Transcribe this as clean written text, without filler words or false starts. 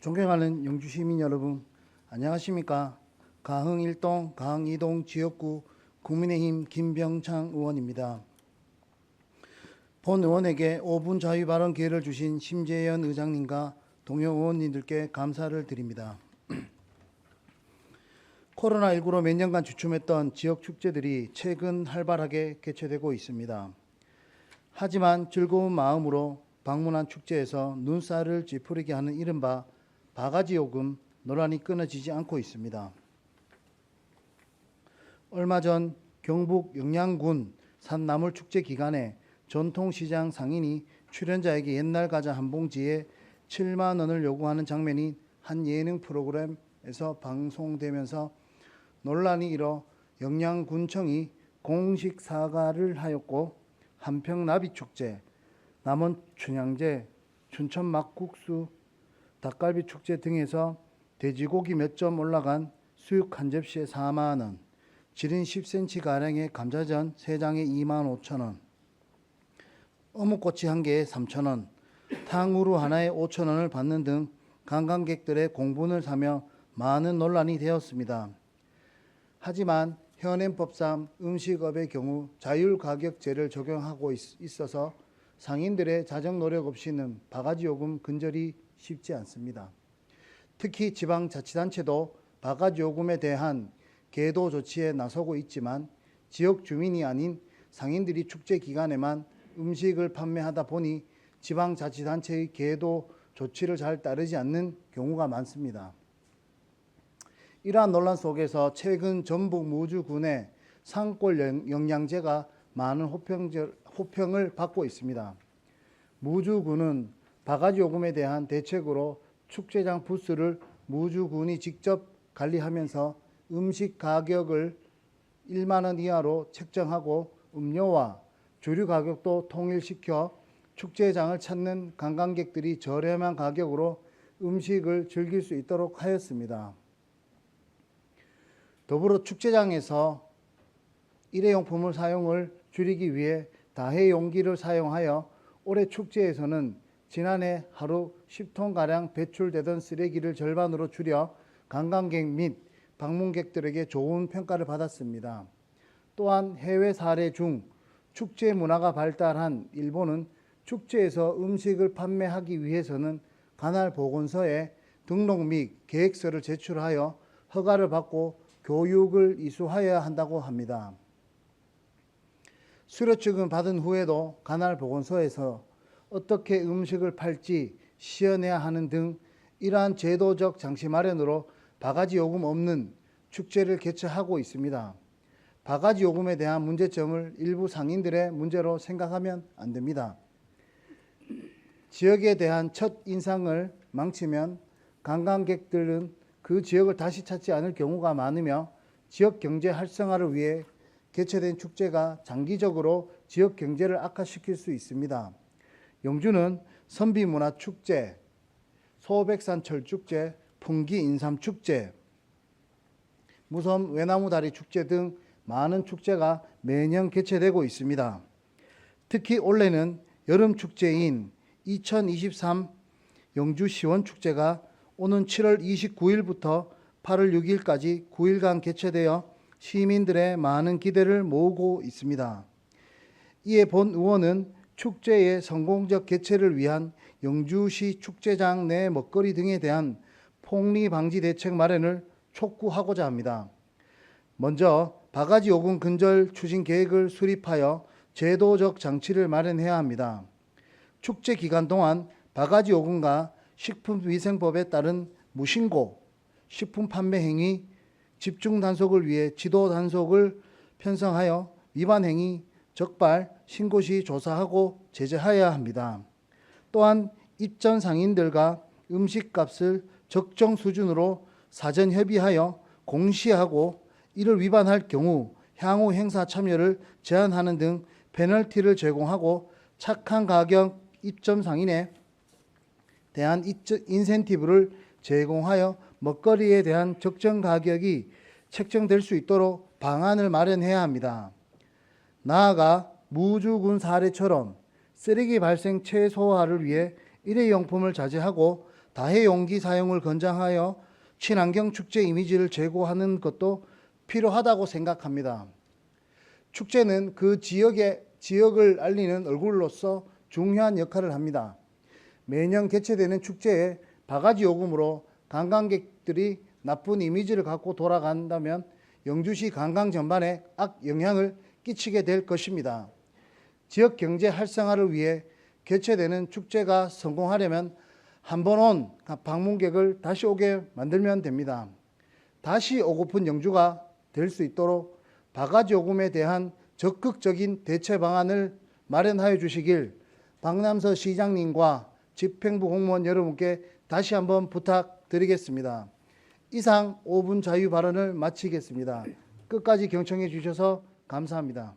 존경하는 영주 시민 여러분, 안녕하십니까? 가흥 1동, 가흥 2동 지역구 국민의힘 김병창 의원입니다. 본 의원에게 5분 자유 발언 기회를 주신 심재현 의장님과 동료 의원님들께 감사를 드립니다. 코로나19로 몇 년간 주춤했던 지역 축제들이 최근 활발하게 개최되고 있습니다. 하지만 즐거운 마음으로 방문한 축제에서 눈살을 찌푸리게 하는 이른바 바가지 요금 논란이 끊어지지 않고 있습니다. 얼마 전 경북 영양군 산나물축제 기간에 전통시장 상인이 출연자에게 옛날 과자 한 봉지에 7만 원을 요구하는 장면이 한 예능 프로그램에서 방송되면서 논란이 일어 영양군청이 공식 사과를 하였고, 한평나비축제, 남원춘향제, 춘천 막국수, 닭갈비 축제 등에서 돼지고기 몇 점 올라간 수육 한 접시에 4만 원, 지린 10cm가량의 감자전 3장에 2만 5천 원, 어묵꼬치 한 개에 3천 원, 탕후루 하나에 5천 원을 받는 등 관광객들의 공분을 사며 많은 논란이 되었습니다. 하지만 현행법상 음식업의 경우 자율가격제를 적용하고 있어서 상인들의 자정 노력 없이는 바가지 요금 근절이 쉽지 않습니다. 특히 지방자치단체도 바가지 요금에 대한 계도 조치에 나서고 있지만 지역 주민이 아닌 상인들이 축제 기간에만 음식을 판매하다 보니 지방자치단체의 계도 조치를 잘 따르지 않는 경우가 많습니다. 이러한 논란 속에서 최근 전북 무주군의 산골 영양제가 많은 호평을 받고 있습니다. 무주군은 바가지 요금에 대한 대책으로 축제장 부스를 무주군이 직접 관리하면서 음식 가격을 1만 원 이하로 책정하고 음료와 주류 가격도 통일시켜 축제장을 찾는 관광객들이 저렴한 가격으로 음식을 즐길 수 있도록 하였습니다. 더불어 축제장에서 일회용품을 사용을 줄이기 위해 다회용기를 사용하여 올해 축제에서는 지난해 하루 10톤가량 배출되던 쓰레기를 절반으로 줄여 관광객 및 방문객들에게 좋은 평가를 받았습니다. 또한 해외 사례 중 축제 문화가 발달한 일본은 축제에서 음식을 판매하기 위해서는 관할 보건소에 등록 및 계획서를 제출하여 허가를 받고 교육을 이수하여야 한다고 합니다. 수료증을 받은 후에도 관할 보건소에서 어떻게 음식을 팔지 시연해야 하는 등 이러한 제도적 장치 마련으로 바가지 요금 없는 축제를 개최하고 있습니다. 바가지 요금에 대한 문제점을 일부 상인들의 문제로 생각하면 안 됩니다. 지역에 대한 첫 인상을 망치면 관광객들은 그 지역을 다시 찾지 않을 경우가 많으며 지역 경제 활성화를 위해 개최된 축제가 장기적으로 지역 경제를 악화시킬 수 있습니다. 영주는 선비문화축제, 소백산철축제, 풍기인삼축제, 무섬 외나무다리 축제 등 많은 축제가 매년 개최되고 있습니다. 특히 올해는 여름축제인 2023 영주시원축제가 오는 7월 29일부터 8월 6일까지 9일간 개최되어 시민들의 많은 기대를 모으고 있습니다. 이에 본 의원은 축제의 성공적 개최를 위한 영주시 축제장 내 먹거리 등에 대한 폭리 방지 대책 마련을 촉구하고자 합니다. 먼저 바가지 요금 근절 추진 계획을 수립하여 제도적 장치를 마련해야 합니다. 축제 기간 동안 바가지 요금과 식품위생법에 따른 무신고, 식품 판매 행위, 집중 단속을 위해 지도 단속을 편성하여 위반 행위 적발, 신고 시 조사하고 제재하여야 합니다. 또한 입점 상인들과 음식값을 적정 수준으로 사전 협의하여 공시하고 이를 위반할 경우 향후 행사 참여를 제한하는 등 페널티를 제공하고 착한 가격 입점 상인에 대한 인센티브를 제공하여 먹거리에 대한 적정 가격이 책정될 수 있도록 방안을 마련해야 합니다. 나아가 무주군 사례처럼 쓰레기 발생 최소화를 위해 일회용품을 자제하고 다회용기 사용을 권장하여 친환경 축제 이미지를 제고하는 것도 필요하다고 생각합니다. 축제는 그 지역을 알리는 얼굴로서 중요한 역할을 합니다. 매년 개최되는 축제에 바가지 요금으로 관광객들이 나쁜 이미지를 갖고 돌아간다면 영주시 관광 전반에 악영향을 끼치게 될 것입니다. 지역 경제 활성화를 위해 개최되는 축제가 성공하려면 한 번 온 방문객을 다시 오게 만들면 됩니다. 다시 오고픈 영주가 될 수 있도록 바가지 요금에 대한 적극적인 대체 방안을 마련하여 주시길 박남서 시장님과 집행부 공무원 여러분께 다시 한번 부탁드리겠습니다. 이상 5분 자유 발언을 마치겠습니다. 끝까지 경청해 주셔서 감사합니다.